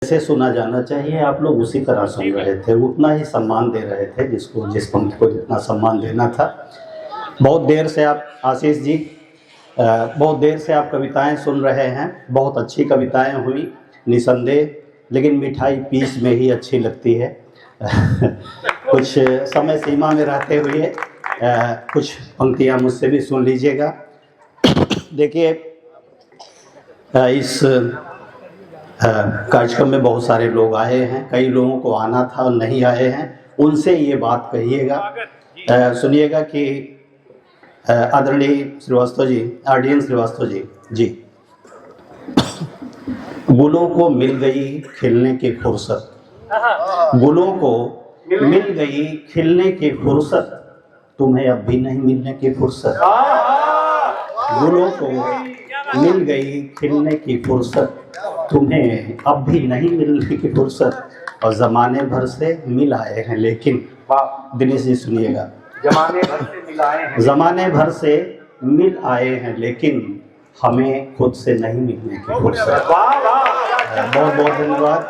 जैसे सुना जाना चाहिए आप लोग उसी तरह सुन रहे थे, उतना ही सम्मान दे रहे थे जिसको जिस पंक्ति को जितना सम्मान देना था। बहुत देर से आप आशीष जी बहुत देर से आप कविताएं सुन रहे हैं, बहुत अच्छी कविताएं हुई निसंदेह, लेकिन मिठाई पीस में ही अच्छी लगती है। कुछ समय सीमा में रहते हुए कुछ पंक्तियां मुझसे भी सुन लीजिएगा। देखिए इस कार्यक्रम में बहुत सारे लोग आए हैं, कई लोगों को आना था और नहीं आए हैं, उनसे ये बात कहिएगा, सुनिएगा कि आदरणीय श्रीवास्तव जी, आरडीएन श्रीवास्तव जी गुलों को मिल गई खिलने की फुर्सत, गुलों को मिल गई खिलने की फुर्सत, तुम्हें अब भी नहीं मिलने की फुर्सत। गुलों को मिल गई खिलने की फुर्सत, तुम्हें अब भी नहीं मिलने की फुर्सत, और जमाने भर से मिल आए हैं लेकिन, दिनेश जी सुनिएगा, जमाने भर से मिल आए हैं, जमाने भर से मिल आए हैं लेकिन हमें खुद से नहीं मिलने की फुर्सत। बहुत बहुत धन्यवाद।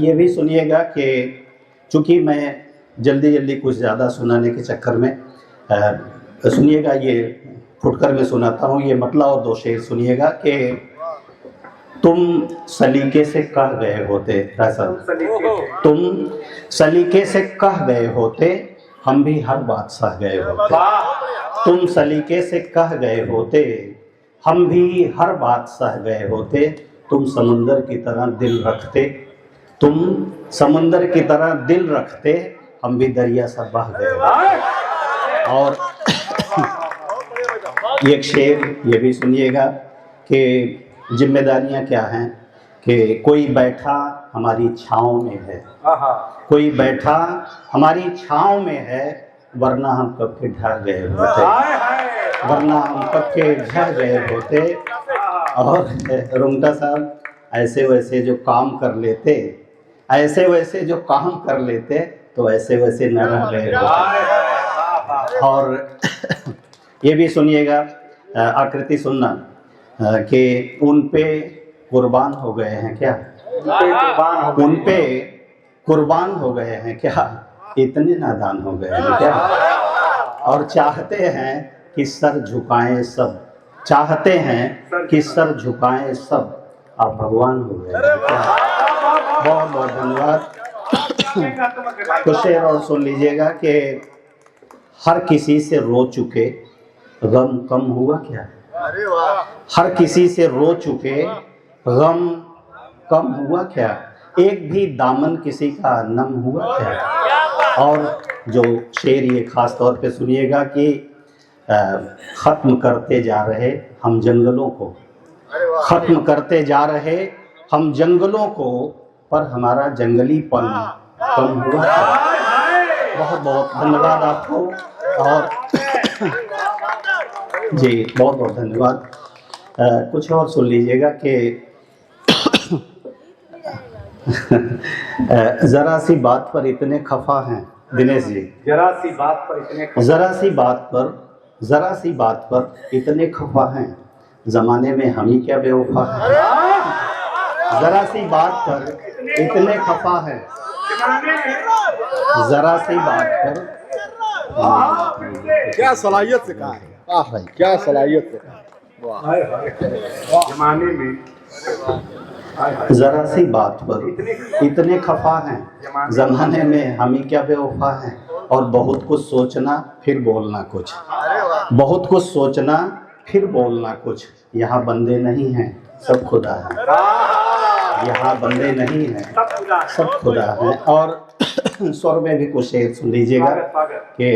ये भी सुनिएगा कि चूंकि मैं जल्दी कुछ ज़्यादा सुनाने के चक्कर में सुनिएगा, ये फुटकर में सुनाता हूँ, ये मतला और दो शेर सुनिएगा कि तुम सलीके से कह गए होते, ऐसा तुम सलीके से कह गए होते, हम भी हर बात सह गए होते। तुम सलीके से कह गए होते, हम भी हर बात सह गए होते। तुम समुंदर की तरह दिल रखते, तुम समुंदर की तरह दिल रखते, हम भी दरिया सा बह गए होते। और एक शेर ये भी सुनिएगा कि जिम्मेदारियां क्या हैं, कि कोई बैठा हमारी छाँव में है, कोई बैठा हमारी छाँव में है, वरना हम कब के ढह गए होते, वरना हम कब के ढह गए होते। और रुंगटा साहब ऐसे वैसे जो काम कर लेते, ऐसे वैसे जो काम कर लेते, तो ऐसे वैसे न रह गए होते। और ये भी सुनिएगा, आकृति सुनना, कि उन पे कुर्बान हो गए हैं क्या, उन पे कुर्बान हो गए हैं क्या, इतने नादान हो गए हैं क्या, और चाहते हैं कि सर झुकाएं सब, चाहते हैं कि सर झुकाएं सब, आप भगवान हो गए हैं क्या। बहुत बहुत धन्यवाद। तो शेर और सुन लीजिएगा कि हर किसी से रो चुके गम कम हुआ क्या, हर किसी से रो चुके गम कम हुआ क्या, एक भी दामन किसी का नम हुआ क्या। और जो शेर ये खास तौर पे सुनिएगा कि ख़त्म करते जा रहे हम जंगलों को, ख़त्म करते जा रहे हम जंगलों को, पर हमारा जंगलीपन कम हुआ क्या। बहुत बहुत धन्यवाद आपको। और जी बहुत बहुत धन्यवाद। कुछ और सुन लीजिएगा कि जरा सी बात पर इतने खफा हैं दिनेश जी, जरा सी बात पर इतने, जरा सी बात पर इतने खफा हैं, जमाने में हम ही क्या बेवफा हैं। जरा सी बात पर इतने खफा हैं, जरा सी बात पर, क्या सलाहियत से कहा है, भाई क्या सलाहियत से कहा। जमाने में जरा सी बात पर इतने खफा हैं, जमाने में हम ही क्या बेवफा हैं। और बहुत कुछ सोचना फिर बोलना कुछ, बहुत कुछ सोचना फिर बोलना कुछ, यहाँ बंदे नहीं हैं सब खुदा है, यहाँ बंदे नहीं हैं सब खुदा है। और स्वर में भी कुछ शेर सुन लीजिएगा कि,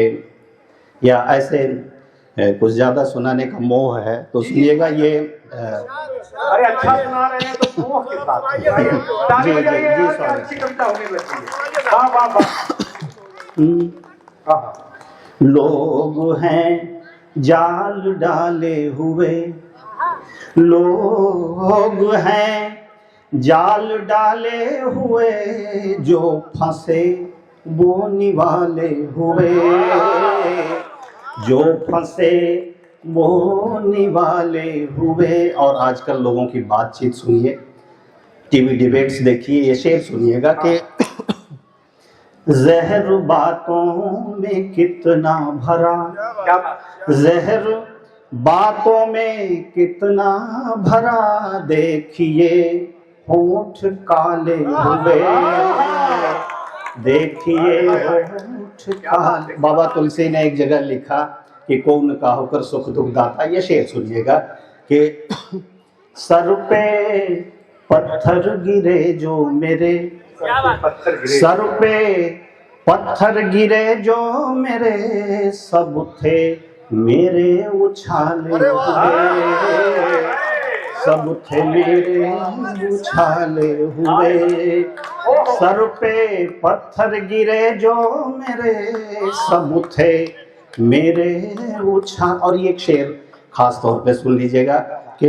या ऐसे कुछ ज़्यादा सुनाने का मोह है तो सुनिएगा। ये अरे अच्छा सुना रहे हैं तो मोह के साथ जी जी जी सॉरी, अच्छी कविता होने लगती है। वाह वाह वाह। लोग हैं जाल डाले हुए, लोग हैं जाल डाले हुए, जो फंसे वो निवाले हुए, जो फंसे वो निवाले हुए। और आजकल लोगों की बातचीत सुनिए, टीवी डिबेट्स देखिए, ये शेर सुनिएगा कि जहर बातों में कितना भरा, जहर बातों में कितना भरा, देखिए होठ काले हुए, देखिए होठ काले। बाबा तुलसी ने एक जगह लिखा कि कौन का होकर सुख दुख दाता। ये शेर सुनिएगा कि सर पे पत्थर गिरे जो मेरे, सर पे पत्थर गिरे जो मेरे, सब थे मेरे उछाले हुए, सब थे मेरे उछाले हुए। सर पे पत्थर गिरे जो मेरे, सब थे मेरे उछाल। और ये एक शेर खास तौर पे सुन लीजिएगा कि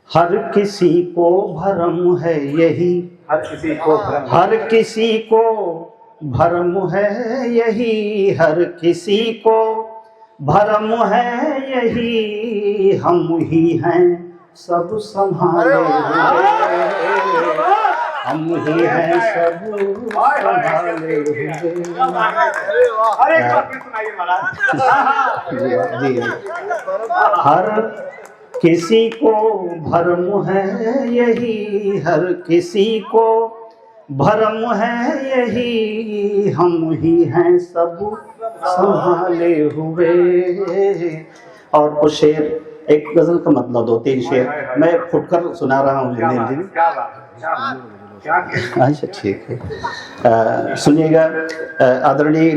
हर किसी को भरम है यही, हर किसी को भ्रम, हर किसी को भरम है यही, हर किसी को भरम है यही, हम ही हैं सब संभाले हुए, हम ही हैं सब संभाले हुए। अरे एक बार फिर सुनाइए महाराज। जी, हर किसी को भरम है यही, हर किसी को भरम है यही, हम ही हैं सब संभाले हुए। और वो शेर, एक गजल का मतलब 2-3 शेर मैं फुटकर सुना रहा हूँ। अच्छा ठीक है, सुनिएगा। आदरणीय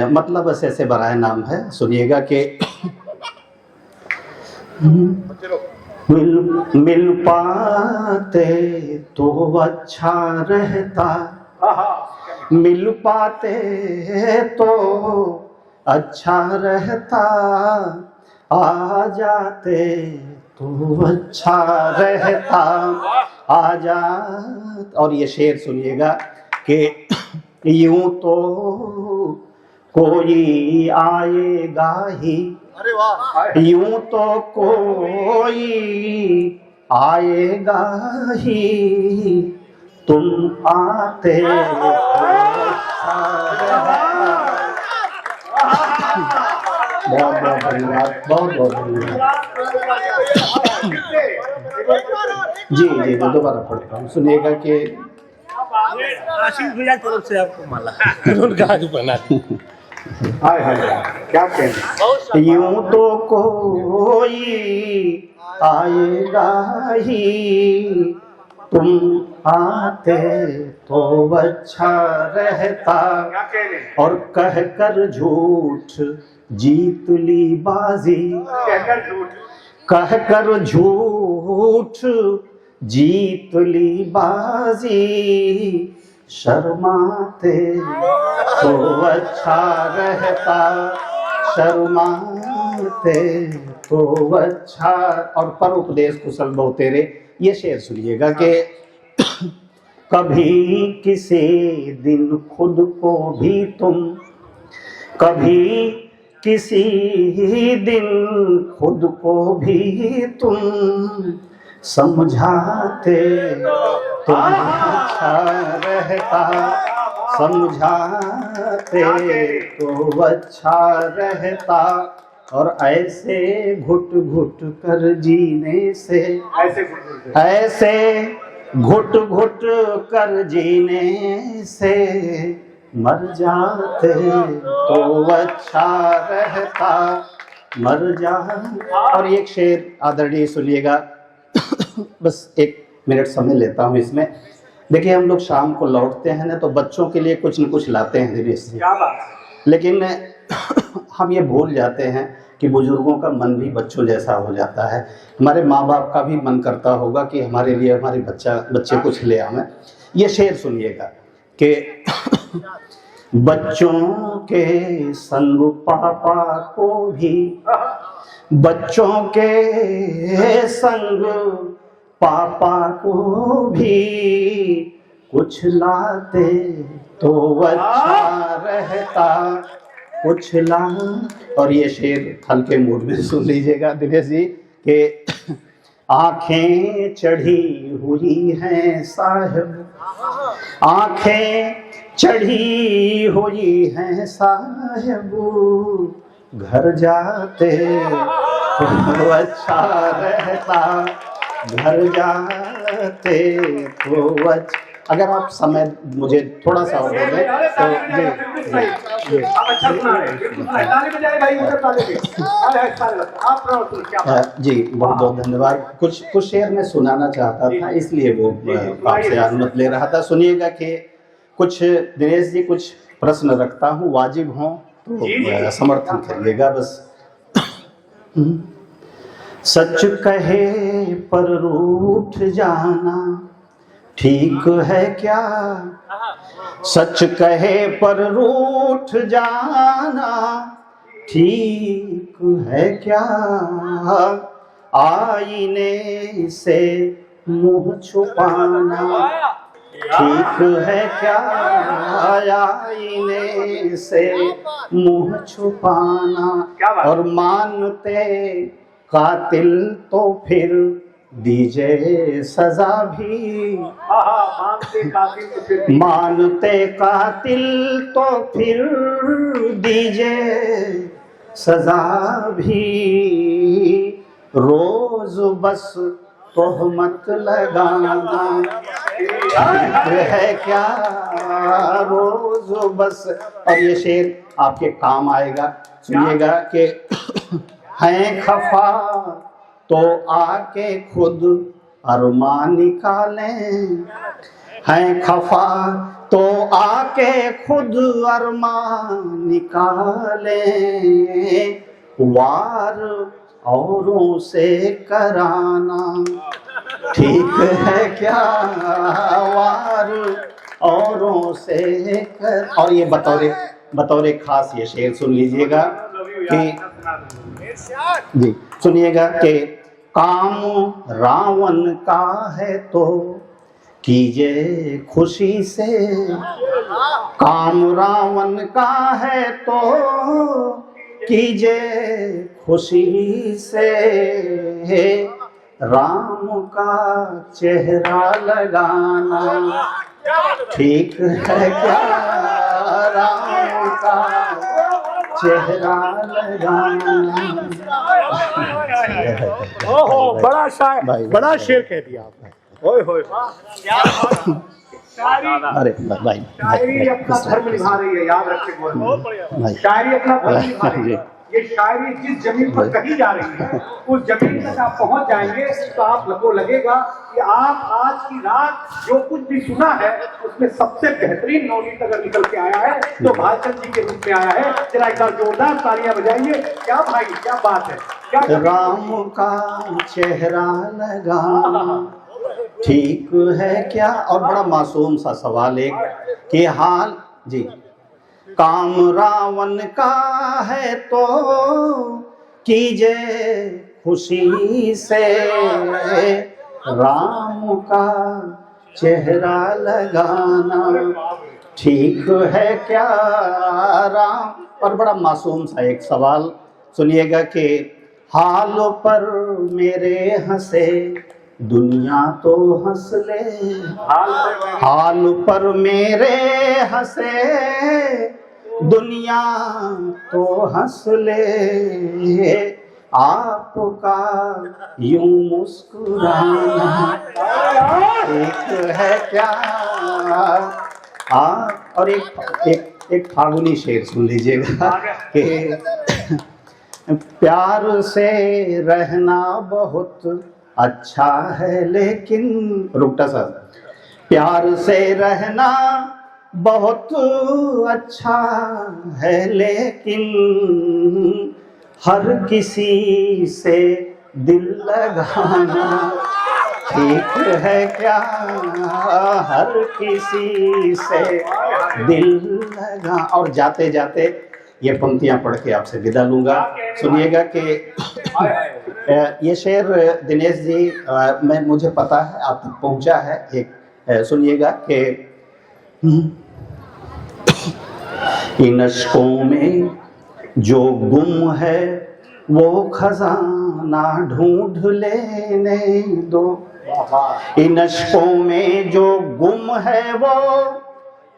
मतलब ऐसे बराए नाम है, सुनिएगा कि मिल पाते तो अच्छा रहता, मिल पाते तो अच्छा रहता, आ जाते तो अच्छा रहता, आ जा। और ये शेर सुनिएगा कि यूं तो कोई आएगा ही, यूं तो कोई आएगा ही, तुम आते तो अच्छा रहता। बहुत बहुत धन्यवाद, बहुत बहुत धन्यवाद। जी दोबारा पढ़ता हूँ, सुनिएगा कि आशीष भैया की तरफ से आपको माला उनका आज बना हाय हाय क्या कहने। यूं तो कोई आएगा ही, तुम आते तो अच्छा रहता, क्या कहने। और कह कर झूठ जीत ली बाजी, कहकर झूठ, कह कर झूठ जीत ली बाजी, शर्माते तो अच्छा रहता, शर्माते तो अच्छा। और पर उपदेश कुशल बहु तेरे, ये शेर सुनिएगा कि कभी किसी दिन खुद को भी तुम, कभी किसी दिन खुद को भी तुम समझाते तो अच्छा रहता, समझाते तो अच्छा रहता। और ऐसे घुट घुट कर जीने से, ऐसे घुट घुट कर जीने से मर जाते तो अच्छा रहता, मर जा। और एक शेर आदरणीय सुनिएगा, बस 1 मिनट समय लेता हूँ इसमें। देखिए हम लोग शाम को लौटते हैं ना, तो बच्चों के लिए कुछ न कुछ लाते हैं धीरे से, लेकिन हम ये भूल जाते हैं कि बुजुर्गों का मन भी बच्चों जैसा हो जाता है। हमारे माँ बाप का भी मन करता होगा कि हमारे लिए हमारे बच्चे कुछ ले आवें। ये शेर सुनिएगा कि बच्चों के संग पापा को भी, बच्चों के संग पापा को भी कुछ लाते तो अच्छा रहता, कुछ ला। और ये शेर हल्के मूड में सुन लीजिएगा दिनेश जी कि आंखें चढ़ी हुई हैं साहब, आंखें चढ़ी हुई हैं साहब, घर जाते तो अच्छा रहता, घर जाते तो अच्छा। अगर आप समय मुझे थोड़ा सा और दे दें तो आप अच्छा सुना रहे हैं, बिल्कुल ताली बजाए भाई, उधर ताली बजाए। आप क्या जी बहुत बहुत धन्यवाद। कुछ शेर मैं सुनाना चाहता था, इसलिए वो आपसे अनुमति ले रहा था। सुनिएगा कि कुछ दिनेश जी कुछ प्रश्न रखता हूँ, वाजिब हों तो समर्थन करिएगा बस। सच कहे पर रूठ जाना ठीक है क्या, सच कहे पर रूठ जाना ठीक है क्या, आईने से मुंह छुपाना ठीक है क्या, आईने से मुंह छुपाना। और मानते कातिल तो फिर दीजिए सजा भी, मानते कातिल तो फिर दीजिए सजा भी, रोज बस तोहमत लगाना है क्या, रोज बस। और ये शेर आपके काम आएगा, सुनिएगा कि हैं खफा तो आके खुद अरमान निकालें, हैं खफा तो आके खुद अरमान निकालें, वार औरों से कराना ठीक है क्या, वार औरों से कर। और ये बतौरे खास ये शेर सुन लीजिएगा कि जी सुनिएगा कि काम रावण का है तो कीजिए खुशी से, काम रावण का है तो कीजिए खुशी से, राम का चेहरा लगाना ठीक है क्या, राम का चेहरा लगाना। ओहो बड़ा शायर, बड़ा शेर कह दिया आपने। ओए होए अरे भाई शायरी अपना धर्म निभा रही है, याद रखें। शायरी अपना धर्म निभा रही है। ये शायरी जिस जमीन पर कही जा रही है उस जमीन तक आप पहुंच जाएंगे तो आपको लगेगा कि आप आज की रात जो कुछ भी सुना है उसमें सबसे बेहतरीन नौनीत अगर निकल के आया है तो भाईचंद जी के रूप में आया है। जरा एक बार जोरदार तालियां बजाइए। क्या भाई क्या बात है, क्या राम का चेहरा लगाना ठीक है क्या। और बड़ा मासूम सा सवाल एक कि हाल जी, काम रावण का है तो कीजिए खुशी से, राम का चेहरा लगाना ठीक है क्या राम। और बड़ा मासूम सा एक सवाल सुनिएगा कि हाल पर मेरे हंसे दुनिया तो हंस ले, हाल पर मेरे हंसे दुनिया तो हंस ले, आपका यूं मुस्कुराना एक है क्या। और एक फागुनी शेर सुन लीजिएगा कि प्यार से रहना बहुत अच्छा है लेकिन, रुकटा साहब, प्यार से रहना बहुत अच्छा है लेकिन हर किसी से दिल लगाना ठीक है क्या, हर किसी से दिल लगा। और जाते जाते ये पंक्तियां पढ़ के आपसे विदा लूंगा। सुनिएगा कि ये शेर दिनेश जी मुझे पता है आप तक पहुंचा है। एक सुनिएगा कि इन अश्कों में जो गुम है वो खजाना ढूंढ लेने दो, इन अशकों में जो गुम है वो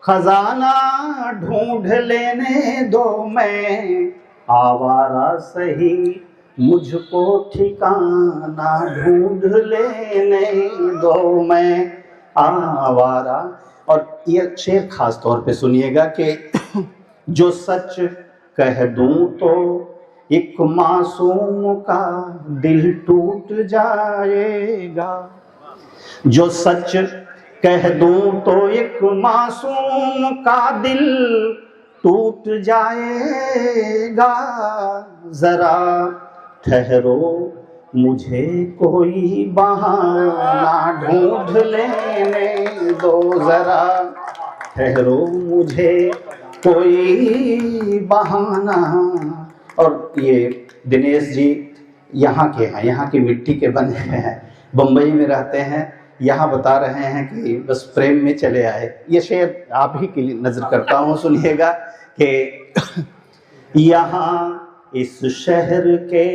खजाना ढूंढ लेने दो। मैं आवारा सही मुझको ठिकाना ढूंढ लेने दो, मैं आवारा। और ये शेर खास तौर पे सुनिएगा कि जो सच कह दूं तो एक मासूम का दिल टूट जाएगा, जो सच कह दूं तो एक मासूम का दिल टूट जाएगा। जरा ठहरो मुझे कोई बहाना ढूंढ लेने दो, जरा ठहरो मुझे कोई बहाना। और ये दिनेश जी यहाँ के हैं, यहाँ की मिट्टी के बने हैं, बम्बई में रहते हैं। यहाँ बता रहे हैं कि बस प्रेम में चले आए। ये शेर आप ही के लिए नजर करता हूँ, सुनिएगा कि यहाँ इस शहर के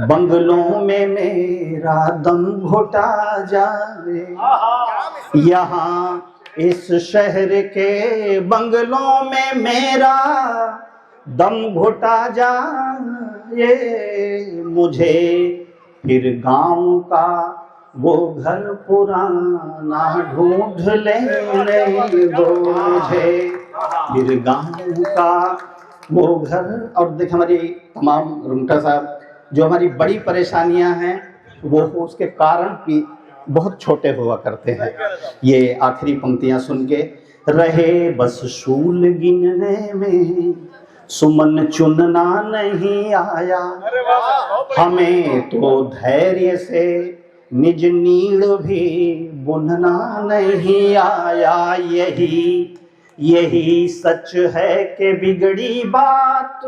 बंगलों में मेरा दम घुटा जाए, यहाँ इस शहर के बंगलों में मेरा दम घुटा जाए। मुझे फिर गांव का वो घर पुराना ढूंढ लेने दो, मुझे फिर गांव का वो घर। और देख हमारी तमाम रुंगटा साहब जो हमारी बड़ी परेशानियां हैं वो उसके कारण भी बहुत छोटे हुआ करते हैं। ये आखिरी पंक्तियां सुन के, रहे बस शूल गिनने में सुमन चुनना नहीं आया, हमें तो धैर्य से निज नीड़ भी बुनना नहीं आया। यही सच है कि बिगड़ी बात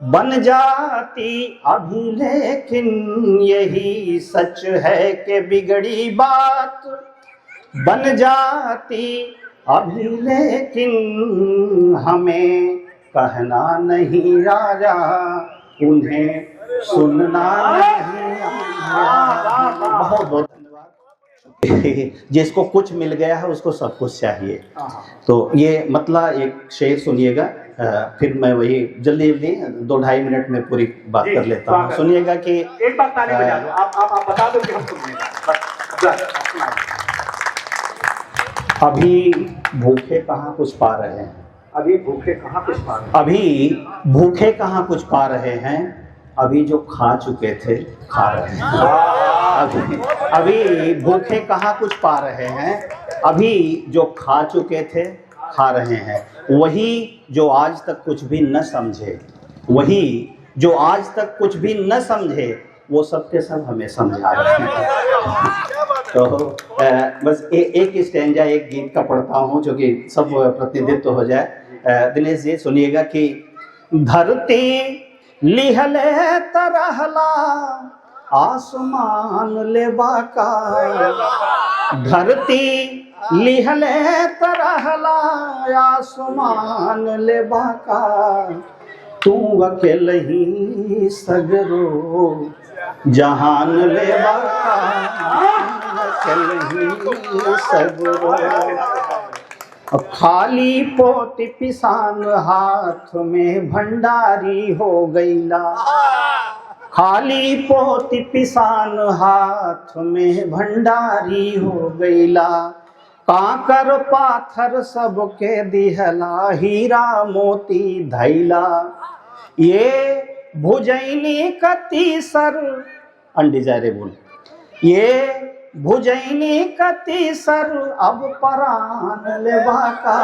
बन जाती अभी, लेकिन यही सच है कि बिगड़ी बात बन जाती अभी, लेकिन हमें कहना नहीं आया, उन्हें सुनना नहीं आया। बहुत बहुत धन्यवाद। जिसको कुछ मिल गया है उसको सब कुछ चाहिए। तो ये मतलब एक शेर सुनिएगा, फिर मैं वही जल्दी 2-2.5 मिनट में पूरी बात कर लेता हूँ। सुनिएगा कि एक बात ताली बजा दो, आप बता दो कि हम सुनिएगा। अभी भूखे कहाँ कुछ पा रहे हैं, अभी भूखे कहाँ कुछ पा रहे हैं, अभी भूखे कहाँ कुछ पा रहे हैं, अभी जो खा चुके थे खा रहे हैं। अभी भूखे कहाँ कुछ पा रहे हैं, अभी जो खा चुके थे खा रहे हैं। वही जो आज तक कुछ भी न समझे, वही जो आज तक कुछ भी न समझे, वो सब के सब हमें समझा रहे हैं। तो बस एक स्टैंजा एक गीत का पढ़ता हूँ जो कि सब प्रतिनिधित्व हो जाए। दिनेश जी सुनिएगा कि धरती लिहले तरहला आसमान ले बाका, धरती लिहले तरहला आसमान ले बाका, तू अकेले ही सगरो जहान ले बाका, अकेले ही सगरो। खाली पोती पिसान हाथ में भंडारी हो गईला, खाली पोती पिसान हाथ में भंडारी हो गईला, काकर पाथर सबके दिहला हीरा मोती धैला। ये भुजैनी कती सर अनडिजायरेबल, ये भुजैनी कती सर अब परान लेवा का,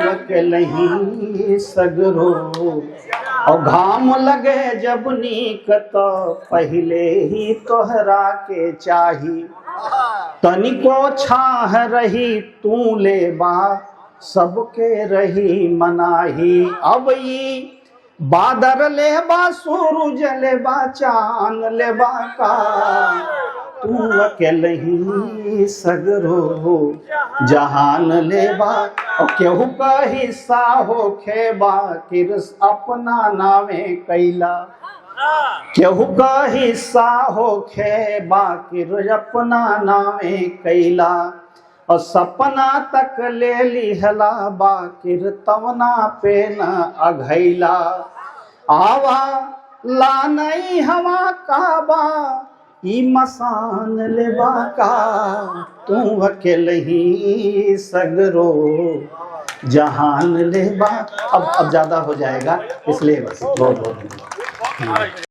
अकेलही सगरो। और घाम लगे जब नीक तो पहले ही तोहरा के चाही, तनिको छाह रही तू लेबा सबके रही मनाही। अब ई बादर लेबा सूरज लेबा चांद लेबा का, तू अकेले ही सगरो जहान लेबा और केहू का हिस्सा हो खेबा किरस अपना नामे कैला केहू का हिस्सा हो खेबा किरस अपना नामे कैला और सपना तक ले लिहला बाकिर तवना पे न अघैला आवा ला नहीं हवा काबा ई मसान लेबा का तू अकेले ही सगरो जहान लेबा। अब ज़्यादा हो जाएगा इसलिए बस बहुत बहुत